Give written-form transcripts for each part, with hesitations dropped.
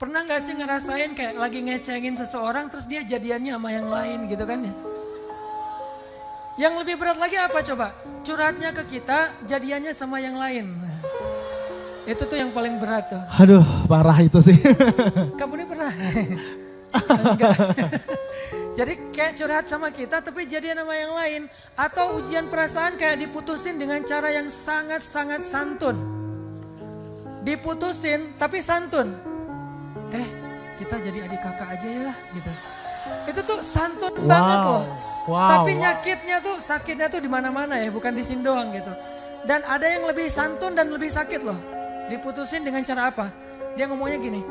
Pernah gak sih ngerasain kayak lagi ngecengin seseorang terus dia jadiannya sama yang lain gitu kan ya? Yang lebih berat lagi apa coba? Curhatnya ke kita, jadiannya sama yang lain. Itu tuh yang paling berat tuh. Aduh, parah itu sih. Kamu ini pernah? Enggak. Jadi kayak curhat sama kita tapi jadian sama yang lain. Atau ujian perasaan kayak diputusin dengan cara yang sangat-sangat santun. Diputusin tapi santun. Kita jadi adik kakak aja ya gitu. Itu tuh santun banget loh. Tapi nyakitnya tuh, sakitnya tuh di mana-mana ya, bukan di sini doang gitu. Dan ada yang lebih santun dan lebih sakit loh. Diputusin dengan cara apa? Dia ngomongnya gini,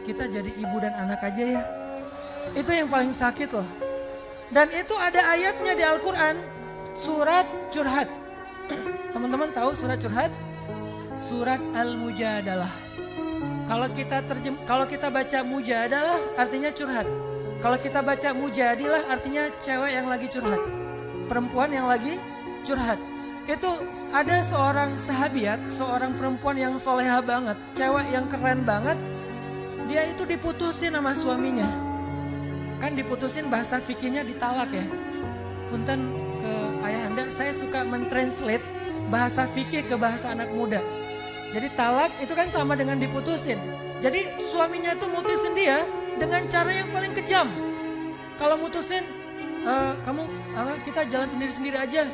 kita jadi ibu dan anak aja ya. Itu yang paling sakit loh. Dan itu ada ayatnya di Al-Quran, surat curhat. Teman-teman tahu surat curhat? Surat Al-Mujadalah. Kalau kita baca mujadalah artinya curhat. Kalau kita baca mujadilah artinya cewek yang lagi curhat. Perempuan yang lagi curhat. Itu ada seorang sahabiat, seorang perempuan yang soleha banget. Cewek yang keren banget. Dia itu diputusin sama suaminya. Kan diputusin bahasa fikihnya ditalak ya. Punten ke ayahanda, saya suka mentranslate bahasa fikih ke bahasa anak muda. Jadi talak itu kan sama dengan diputusin. Jadi suaminya itu mutusin dia dengan cara yang paling kejam. Kalau mutusin, kita jalan sendiri-sendiri aja.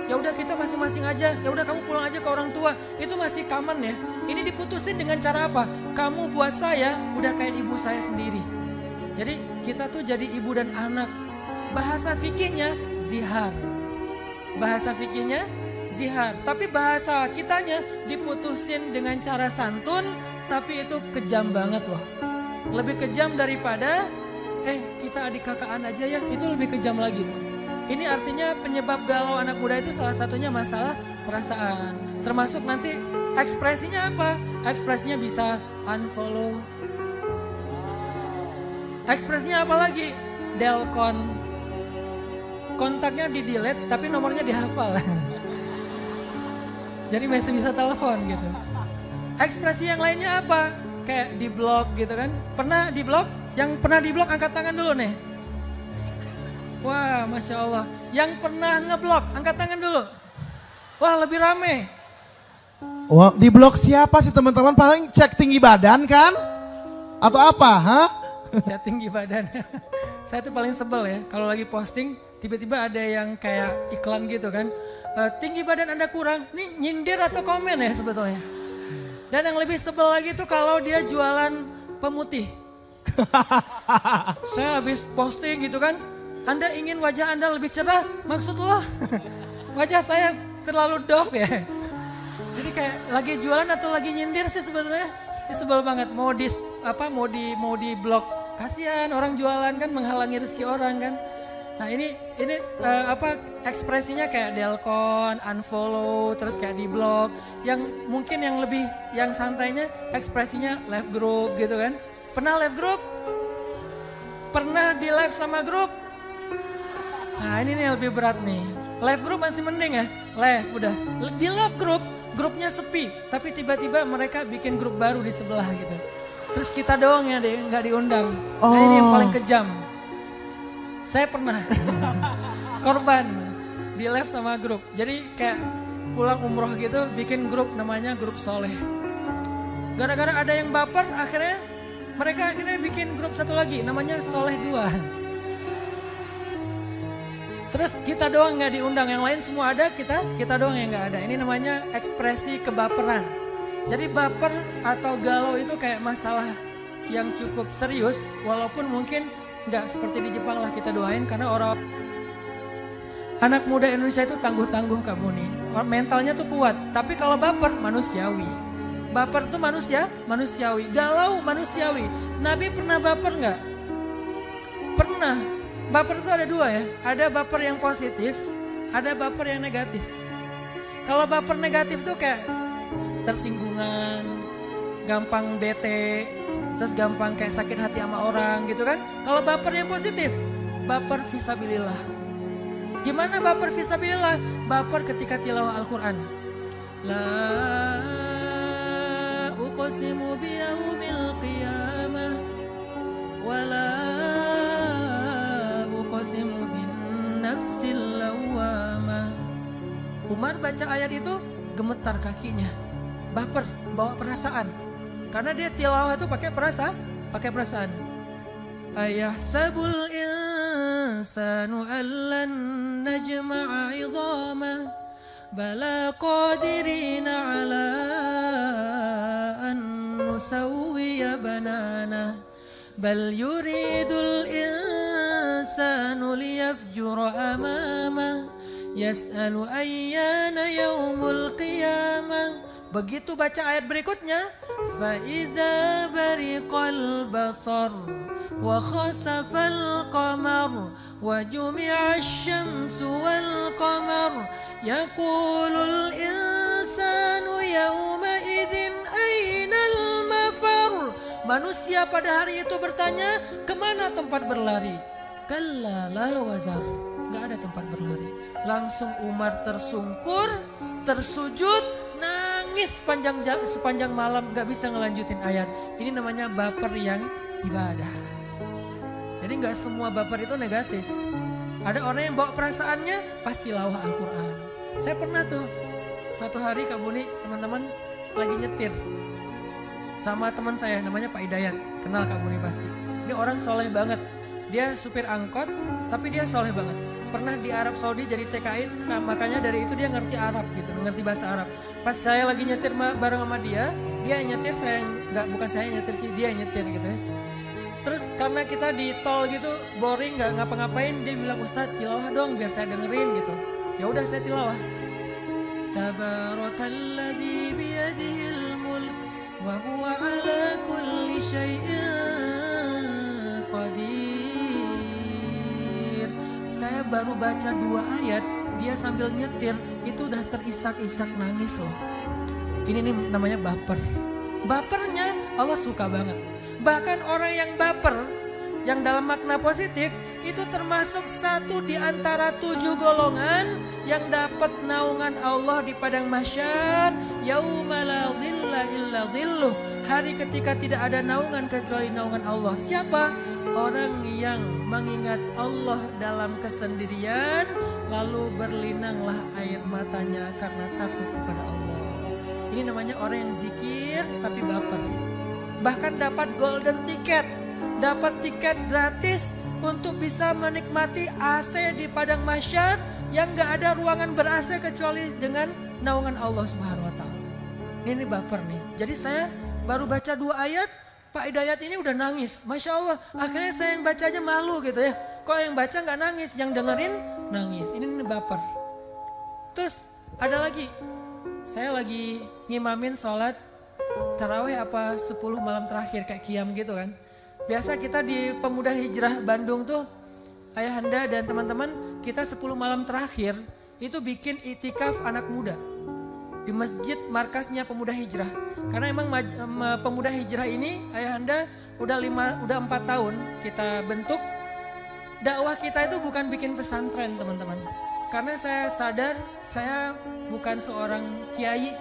Ya udah kita masing-masing aja. Ya udah kamu pulang aja ke orang tua. Itu masih common ya. Ini diputusin dengan cara apa? Kamu buat saya udah kayak ibu saya sendiri. Jadi kita tuh jadi ibu dan anak. Bahasa fikihnya zihar. Bahasa fikihnya zihar. Tapi bahasa kitanya diputusin dengan cara santun. Tapi itu kejam banget loh. Lebih kejam daripada kita adik kakaan aja ya. Itu lebih kejam lagi tuh. Ini artinya penyebab galau anak muda itu salah satunya masalah perasaan. Termasuk nanti ekspresinya apa? Ekspresinya bisa unfollow. Ekspresinya apa lagi? Delcon. Kontaknya di delete tapi nomornya dihafal. Jadi masih bisa telepon gitu. Ekspresi yang lainnya apa? Kayak di blog gitu kan. Pernah di blog? Yang pernah di blog angkat tangan dulu nih. Wah, Masya Allah. Yang pernah ngeblok angkat tangan dulu. Wah, lebih rame. Wah, di blog siapa sih teman-teman? Paling cek tinggi badan kan? Atau apa? Cek tinggi badan. Saya tuh paling sebel ya. Kalau lagi posting tiba-tiba ada yang kayak iklan gitu kan. Tinggi badan Anda kurang. Ini nyindir atau komen ya sebetulnya. Dan yang lebih sebel lagi tuh kalau dia jualan pemutih. Saya habis posting gitu kan. Anda ingin wajah Anda lebih cerah? Maksud lo wajah saya terlalu doff ya? Jadi kayak lagi jualan atau lagi nyindir sih sebetulnya. Ini sebel banget. Mau di blok. Kasihan orang jualan kan menghalangi rezeki orang kan. Nah ini ekspresinya kayak delcon, unfollow, terus kayak di blog. Yang mungkin yang santainya ekspresinya live group gitu kan. Pernah live group? Pernah di live sama grup? Nah ini nih lebih berat nih. Live group masih mending ya. Live udah. Di live group, grupnya sepi. Tapi tiba-tiba mereka bikin grup baru di sebelah gitu. Terus kita doang ya nggak diundang. Nah ini yang paling kejam. Saya pernah korban di live sama grup. Jadi kayak pulang umroh gitu bikin grup namanya grup soleh. Gara-gara ada yang baper mereka akhirnya bikin grup satu lagi namanya soleh 2. Terus kita doang nggak diundang, yang lain semua ada, kita doang yang nggak ada. Ini namanya ekspresi kebaperan. Jadi baper atau galau itu kayak masalah yang cukup serius, walaupun mungkin nggak seperti di Jepang lah, kita doain karena anak muda Indonesia itu tangguh-tangguh Kak Buni. Mentalnya tuh kuat, tapi kalau baper manusiawi. Baper tuh manusiawi, galau manusiawi. Nabi pernah baper nggak? Pernah. Baper itu ada dua ya, ada baper yang positif, ada baper yang negatif. Kalau baper negatif tuh kayak tersinggungan, gampang bete, terus gampang kayak sakit hati sama orang gitu kan. Kalau baper yang positif, baper fisabilillah. Gimana baper fisabilillah? Baper ketika tilawah Al-Quran. La uqsimu biyaumil qiyamah Umar baca ayat itu gemetar kakinya, baper, bawa perasaan. Karena dia tilawah itu pakai perasaan. Ayahsabul insanu allan najma'a 'idhamah bala qadirina 'ala an nusawwiya banana bal yuridul insanu liyafjura amamah yas'alu ayyana yaumul qiyamah. Begitu baca ayat berikutnya, fa idza bariqal basar wa khasafal qamar wa jumi'a asy-syamsu wal qamar yaqulul insanu yawma idzin ainal mafar. Manusia pada hari itu bertanya, kemana tempat berlari? Kalla la wazar, enggak ada tempat berlari. Langsung Umar tersungkur, tersujud, nangis sepanjang malam, gak bisa ngelanjutin ayat. Ini namanya baper yang ibadah. Jadi gak semua baper itu negatif. Ada orang yang bawa perasaannya pas tilawah Al-Quran. Saya pernah tuh, suatu hari Kak Buni, teman-teman lagi nyetir sama teman saya namanya Pak Hidayat. Kenal Kak Buni pasti. Ini orang soleh banget. Dia supir angkot, tapi dia soleh banget. Pernah di Arab Saudi jadi TKI, makanya dari itu dia ngerti Arab gitu, ngerti bahasa Arab. Pas saya lagi nyetir bareng sama dia yang nyetir, bukan saya yang nyetir sih, dia yang nyetir gitu ya. Terus karena kita di tol gitu, boring, nggak ngapa-ngapain, dia bilang, Ustadz tilawah dong biar saya dengerin gitu. Ya udah saya tilawah. Tabarakalladzi biyadihil mulk wa huwa ala kulli syai'in qadir. Saya baru baca 2 ayat, dia sambil nyetir, itu udah terisak-isak nangis loh. Ini nih namanya baper. Bapernya Allah suka banget. Bahkan orang yang baper, yang dalam makna positif, itu termasuk satu di antara 7 golongan yang dapat naungan Allah di padang mahsyar. Yauma la dhilla illa dhilluh. Hari ketika tidak ada naungan kecuali naungan Allah. Siapa? Orang yang mengingat Allah dalam kesendirian, lalu berlinanglah air matanya karena takut kepada Allah. Ini namanya orang yang zikir tapi baper. Bahkan dapat golden ticket, dapat tiket gratis untuk bisa menikmati AC di padang mahsyar yang gak ada ruangan ber-AC kecuali dengan naungan Allah Subhanahu wa taala. Ini baper nih. Jadi saya baru baca 2 ayat, Pak Hidayat ini udah nangis. Masya Allah, akhirnya saya yang baca aja malu gitu ya. Kok yang baca gak nangis, yang dengerin nangis. Ini baper. Terus ada lagi, saya lagi ngimamin sholat tarawih apa 10 malam terakhir kayak qiyam gitu kan. Biasa kita di Pemuda Hijrah Bandung tuh, ayahanda dan teman-teman, kita 10 malam terakhir itu bikin itikaf anak muda di masjid markasnya Pemuda Hijrah. Karena emang Pemuda Hijrah ini ayahanda udah 4 tahun kita bentuk. Dakwah kita itu bukan bikin pesantren teman-teman. Karena saya sadar saya bukan seorang kiai,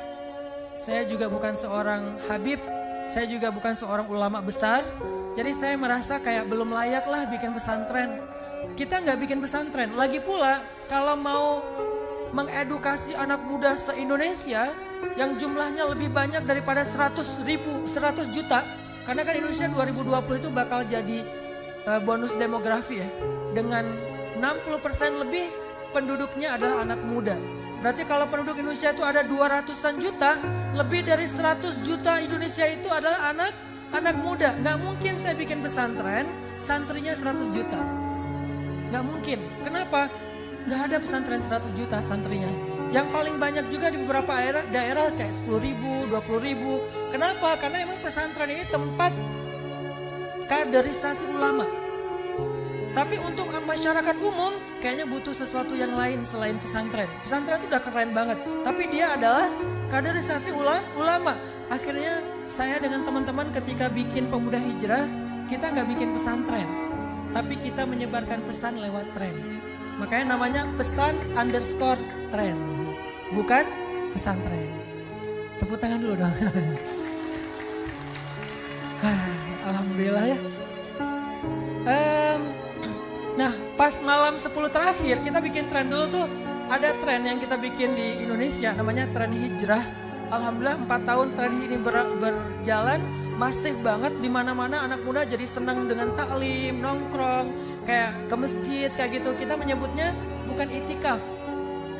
saya juga bukan seorang habib, saya juga bukan seorang ulama besar. Jadi saya merasa kayak belum layak lah bikin pesantren. Kita nggak bikin pesantren. Lagi pula kalau mau mengedukasi anak muda se-Indonesia yang jumlahnya lebih banyak daripada 100 juta. Karena kan Indonesia 2020 itu bakal jadi bonus demografi ya. Dengan 60% lebih penduduknya adalah anak muda. Berarti kalau penduduk Indonesia itu ada 200-an juta, lebih dari 100 juta Indonesia itu adalah anak muda. Gak mungkin saya bikin pesantren, santrinya 100 juta. Gak mungkin. Kenapa? Gak ada pesantren 100 juta santrinya. Yang paling banyak juga di beberapa daerah kayak 10.000, 20.000. Kenapa? Karena emang pesantren ini tempat kaderisasi ulama. Tapi untuk masyarakat umum kayaknya butuh sesuatu yang lain selain pesantren. Pesantren itu udah keren banget. Tapi dia adalah kaderisasi ulama. Akhirnya saya dengan teman-teman ketika bikin Pemuda Hijrah, kita nggak bikin pesantren. Tapi kita menyebarkan pesan lewat tren. Makanya namanya pesan_tren. Bukan pesantren. Tepuk tangan dulu dong. Alhamdulillah ya. Nah pas malam 10 terakhir kita bikin tren dulu tuh. ada tren yang kita bikin di Indonesia namanya tren hijrah. Alhamdulillah 4 tahun tren ini berjalan masif banget, di mana-mana anak muda jadi senang dengan taklim, nongkrong, kayak ke masjid kayak gitu. Kita menyebutnya bukan itikaf,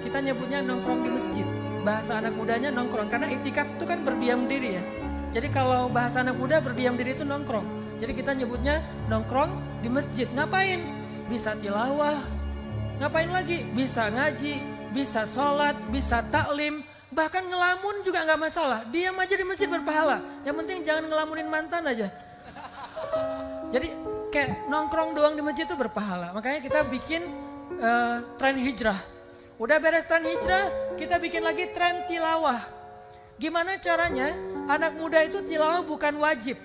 kita nyebutnya nongkrong di masjid. Bahasa anak mudanya nongkrong, karena itikaf itu kan berdiam diri ya. Jadi kalau bahasa anak muda berdiam diri itu nongkrong. Jadi kita nyebutnya nongkrong di masjid. Ngapain? Bisa tilawah, ngapain lagi? Bisa ngaji, bisa sholat, bisa taklim. Bahkan ngelamun juga nggak masalah. Diam aja di masjid berpahala. Yang penting jangan ngelamunin mantan aja. Jadi kayak nongkrong doang di masjid itu berpahala. Makanya kita bikin tren hijrah. Udah beres tren hijrah, kita bikin lagi tren tilawah. Gimana caranya? Anak muda itu tilawah bukan wajib.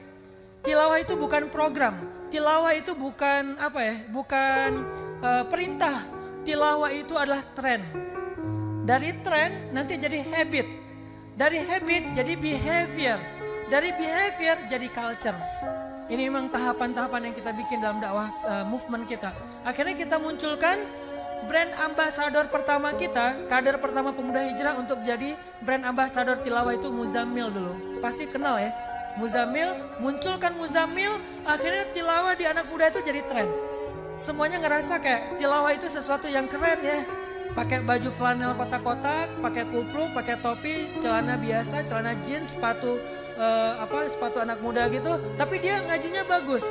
Tilawah itu bukan program. Tilawah itu bukan apa ya? Bukan perintah. Tilawah itu adalah tren. Dari tren nanti jadi habit. Dari habit jadi behavior. Dari behavior jadi culture. Ini memang tahapan-tahapan yang kita bikin dalam dakwah movement kita. Akhirnya kita munculkan brand ambassador pertama kita, kader pertama pemuda hijrah untuk jadi brand ambassador tilawah itu Muzammil dulu. Pasti kenal ya, Muzammil, munculkan Muzammil, akhirnya tilawah di anak muda itu jadi tren. Semuanya ngerasa kayak tilawah itu sesuatu yang keren ya. Pakai baju flanel kotak-kotak, pakai kupluk, pakai topi, celana biasa, celana jeans, sepatu sepatu anak muda gitu. Tapi dia ngajinya bagus,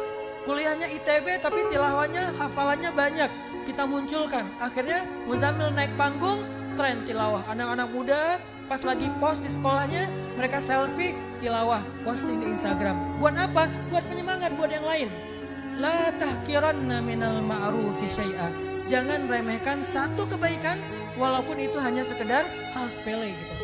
kuliahnya ITB tapi tilawahnya, hafalannya banyak. Kita munculkan, akhirnya Muzammil naik panggung, tren tilawah. Anak-anak muda pas lagi post di sekolahnya, mereka selfie, tilawah, posting di Instagram. Buat apa? Buat penyemangat, buat yang lain. La tahkiranna minal ma'rufi syai'a. Jangan remehkan satu kebaikan, walaupun itu hanya sekedar hal sepele gitu.